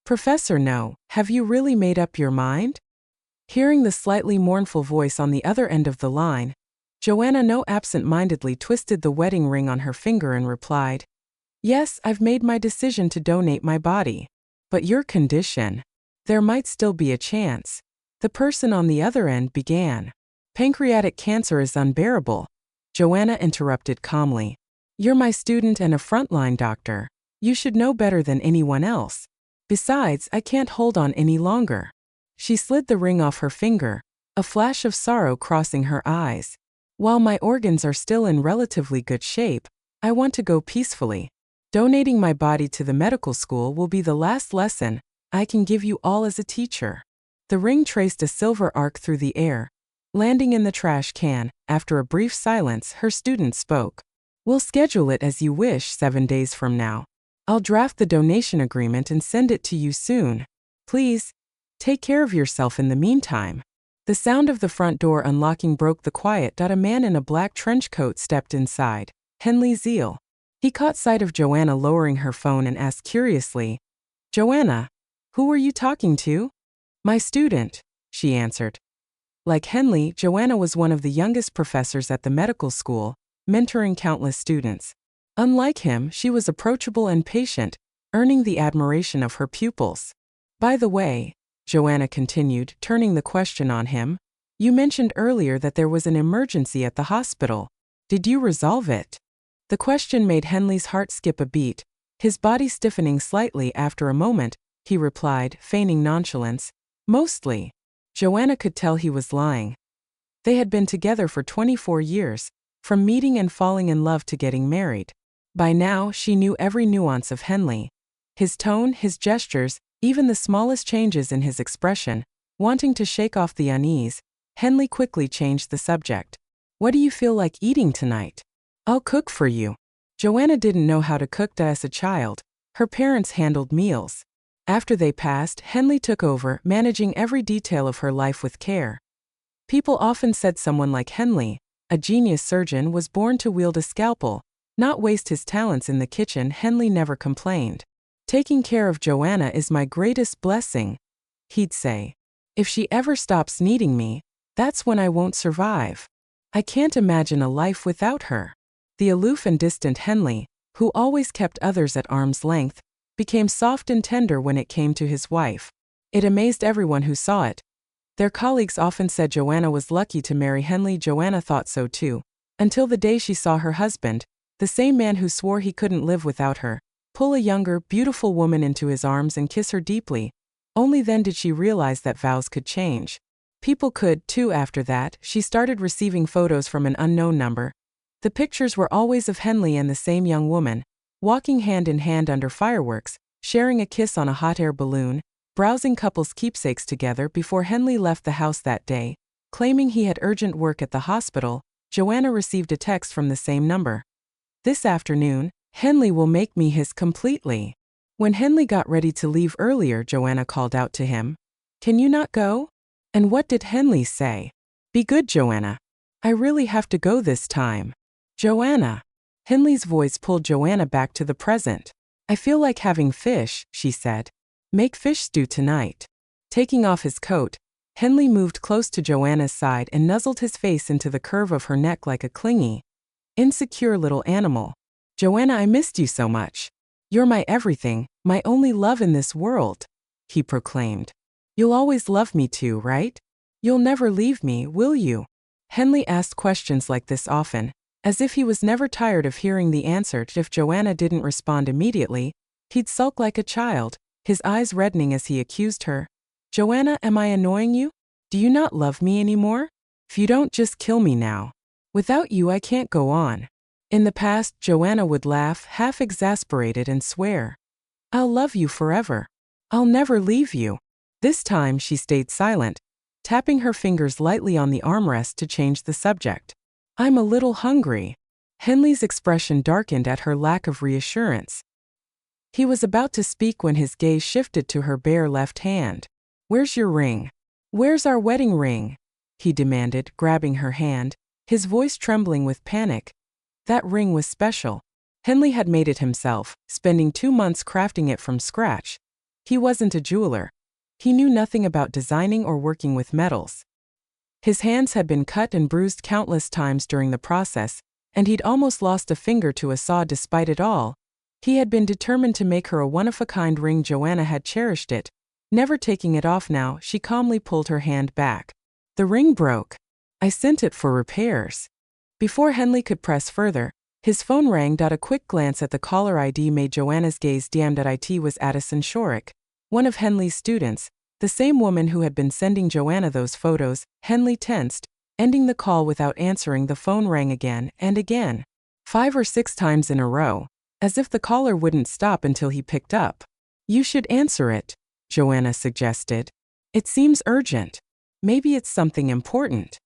Professor, no, have you really made up your mind? Hearing the slightly mournful voice on the other end of the line, Joanna absent-mindedly twisted the wedding ring on her finger and replied, "Yes, I've made my decision to donate my body. But your condition? There might still be a chance." The person on the other end began. "Pancreatic cancer is unbearable," Joanna interrupted calmly. "You're my student and a frontline doctor. You should know better than anyone else. Besides, I can't hold on any longer." She slid the ring off her finger, a flash of sorrow crossing her eyes. "While my organs are still in relatively good shape, I want to go peacefully. Donating my body to the medical school will be the last lesson I can give you all as a teacher." The ring traced a silver arc through the air, landing in the trash can. After a brief silence, her student spoke. "We'll schedule it as you wish 7 days from now. I'll draft the donation agreement and send it to you soon. Please, take care of yourself in the meantime." The sound of the front door unlocking broke the quiet. A man in a black trench coat stepped inside. Henley Zeal. He caught sight of Joanna lowering her phone and asked curiously, "Joanna, who were you talking to?" "My student," she answered. Like Henley, Joanna was one of the youngest professors at the medical school, mentoring countless students. Unlike him, she was approachable and patient, earning the admiration of her pupils. "By the way," Joanna continued, turning the question on him, "you mentioned earlier that there was an emergency at the hospital. Did you resolve it?" The question made Henley's heart skip a beat. His body stiffening slightly. After a moment, he replied, feigning nonchalance, "Mostly." Joanna could tell he was lying. They had been together for 24 years, from meeting and falling in love to getting married. By now, she knew every nuance of Henley. His tone, his gestures, even the smallest changes in his expression. Wanting to shake off the unease, Henley quickly changed the subject. "What do you feel like eating tonight? I'll cook for you." Joanna didn't know how to cook as a child. Her parents handled meals. After they passed, Henley took over, managing every detail of her life with care. People often said someone like Henley, a genius surgeon, was born to wield a scalpel, not waste his talents in the kitchen. Henley never complained. "Taking care of Joanna is my greatest blessing," he'd say. "If she ever stops needing me, that's when I won't survive. I can't imagine a life without her." The aloof and distant Henley, who always kept others at arm's length, became soft and tender when it came to his wife. It amazed everyone who saw it. Their colleagues often said Joanna was lucky to marry Henley. Joanna thought so too, until the day she saw her husband, the same man who swore he couldn't live without her, pull a younger, beautiful woman into his arms and kiss her deeply. Only then did she realize that vows could change. People could, too. After that, she started receiving photos from an unknown number. The pictures were always of Henley and the same young woman, walking hand in hand under fireworks, sharing a kiss on a hot air balloon, browsing couples' keepsakes together. Before Henley left the house that day, claiming he had urgent work at the hospital, Joanna received a text from the same number. "This afternoon, Henley will make me his completely." When Henley got ready to leave earlier, Joanna called out to him, "Can you not go?" And what did Henley say? "Be good, Joanna. I really have to go this time." "Joanna." Henley's voice pulled Joanna back to the present. "I feel like having fish," she said. "Make fish stew tonight." Taking off his coat, Henley moved close to Joanna's side and nuzzled his face into the curve of her neck like a clingy, insecure little animal. "Joanna, I missed you so much. You're my everything, my only love in this world," he proclaimed. "You'll always love me too, right? You'll never leave me, will you?" Henley asked questions like this often, as if he was never tired of hearing the answer. If Joanna didn't respond immediately, he'd sulk like a child, his eyes reddening as he accused her. "Joanna, am I annoying you? Do you not love me anymore? If you don't, just kill me now. Without you I can't go on." In the past, Joanna would laugh, half exasperated, and swear, "I'll love you forever. I'll never leave you." This time she stayed silent, tapping her fingers lightly on the armrest to change the subject. "I'm a little hungry." Henley's expression darkened at her lack of reassurance. He was about to speak when his gaze shifted to her bare left hand. "Where's your ring? Where's our wedding ring?" he demanded, grabbing her hand, his voice trembling with panic. That ring was special. Henley had made it himself, spending 2 months crafting it from scratch. He wasn't a jeweler. He knew nothing about designing or working with metals. His hands had been cut and bruised countless times during the process, and he'd almost lost a finger to a saw despite it all. He had been determined to make her a one-of-a-kind ring. Joanna had cherished it. Never taking it off now, she calmly pulled her hand back. The ring broke. I sent it for repairs. Before Henley could press further, his phone rang. A quick glance at the caller ID made Joanna's gaze dim. It was Addison Shorrock, one of Henley's students, the same woman who had been sending Joanna those photos. Henley tensed, ending the call without answering. The phone rang again and again, 5 or 6 times in a row, as if the caller wouldn't stop until he picked up. You should answer it, Joanna suggested. It seems urgent. Maybe it's something important.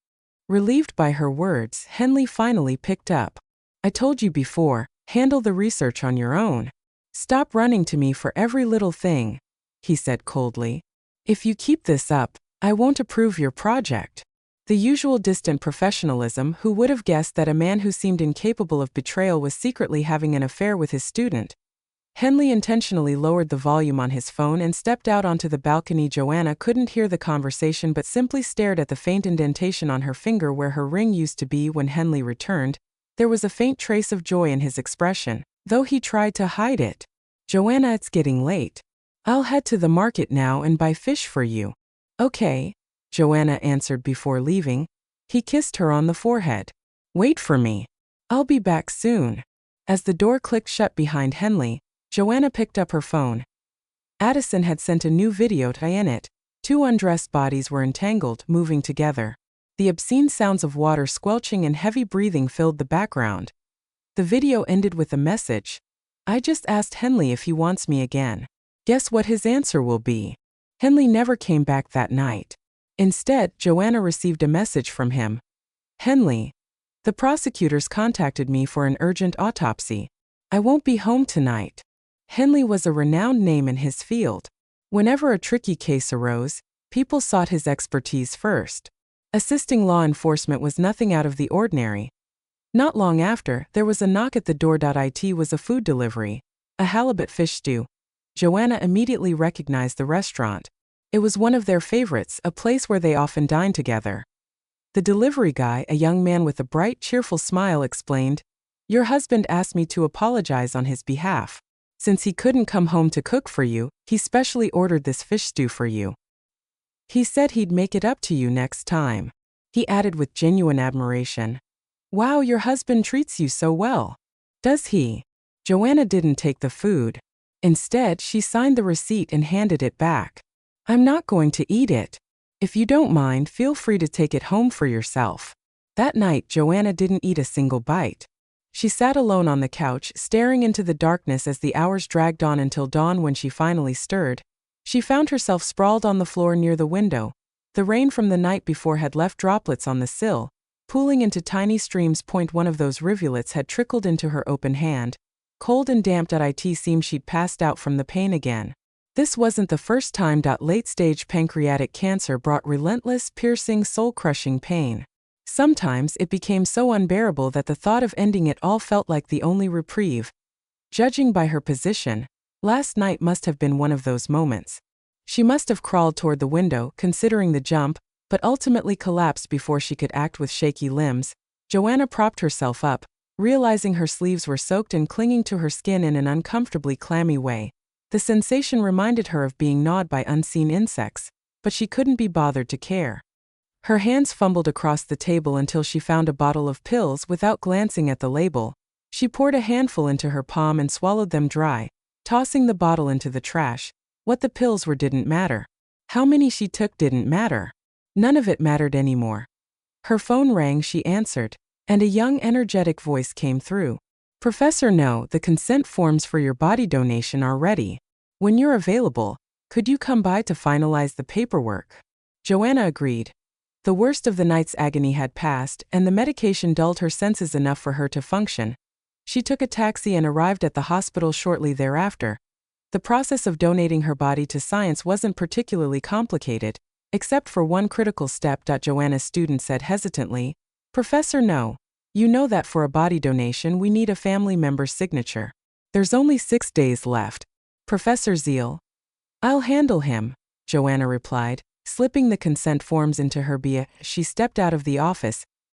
Relieved by her words, Henley finally picked up. I told you before, handle the research on your own. Stop running to me for every little thing, he said coldly. If you keep this up, I won't approve your project. The usual distant professionalism. Who would have guessed that a man who seemed incapable of betrayal was secretly having an affair with his student? Henley intentionally lowered the volume on his phone and stepped out onto the balcony. Joanna couldn't hear the conversation but simply stared at the faint indentation on her finger where her ring used to be. When Henley returned, there was a faint trace of joy in his expression, though he tried to hide it. Joanna, it's getting late. I'll head to the market now and buy fish for you. Okay, Joanna answered before leaving. He kissed her on the forehead. Wait for me. I'll be back soon. As the door clicked shut behind Henley, Joanna picked up her phone. Addison had sent a new video. In it, 2 undressed bodies were entangled, moving together. The obscene sounds of water squelching and heavy breathing filled the background. The video ended with a message. I just asked Henley if he wants me again. Guess what his answer will be? Henley never came back that night. Instead, Joanna received a message from him. Henley, the prosecutors contacted me for an urgent autopsy. I won't be home tonight. Henley was a renowned name in his field. Whenever a tricky case arose, people sought his expertise first. Assisting law enforcement was nothing out of the ordinary. Not long after, there was a knock at the door. It was a food delivery, a halibut fish stew. Joanna immediately recognized the restaurant. It was one of their favorites, a place where they often dined together. The delivery guy, a young man with a bright, cheerful smile, explained, Your husband asked me to apologize on his behalf. Since he couldn't come home to cook for you, he specially ordered this fish stew for you. He said he'd make it up to you next time. He added with genuine admiration. Wow, your husband treats you so well. Does he? Joanna didn't take the food. Instead, she signed the receipt and handed it back. I'm not going to eat it. If you don't mind, feel free to take it home for yourself. That night, Joanna didn't eat a single bite. She sat alone on the couch, staring into the darkness as the hours dragged on until dawn. When she finally stirred, she found herself sprawled on the floor near the window. The rain from the night before had left droplets on the sill, pooling into tiny streams. One of those rivulets had trickled into her open hand. Cold and damp. It seemed she'd passed out from the pain again. This wasn't the first time. Late-stage pancreatic cancer brought relentless, piercing, soul-crushing pain. Sometimes it became so unbearable that the thought of ending it all felt like the only reprieve. Judging by her position, last night must have been one of those moments. She must have crawled toward the window, considering the jump, but ultimately collapsed before she could act. With shaky limbs, Joanna propped herself up, realizing her sleeves were soaked and clinging to her skin in an uncomfortably clammy way. The sensation reminded her of being gnawed by unseen insects, but she couldn't be bothered to care. Her hands fumbled across the table until she found a bottle of pills. Without glancing at the label, she poured a handful into her palm and swallowed them dry, tossing the bottle into the trash. What the pills were didn't matter. How many she took didn't matter. None of it mattered anymore. Her phone rang. She answered, and a young, energetic voice came through. Professor, no, the consent forms for your body donation are ready. When you're available, could you come by to finalize the paperwork? Joanna agreed. The worst of the night's agony had passed, and the medication dulled her senses enough for her to function. She took a taxi and arrived at the hospital shortly thereafter. The process of donating her body to science wasn't particularly complicated, except for one critical step. Joanna's student said hesitantly, Professor, no. You know that for a body donation we need a family member's signature. There's only 6 days left. Professor Zeal. I'll handle him, Joanna replied. Slipping the consent forms into her bia, she stepped out of the office,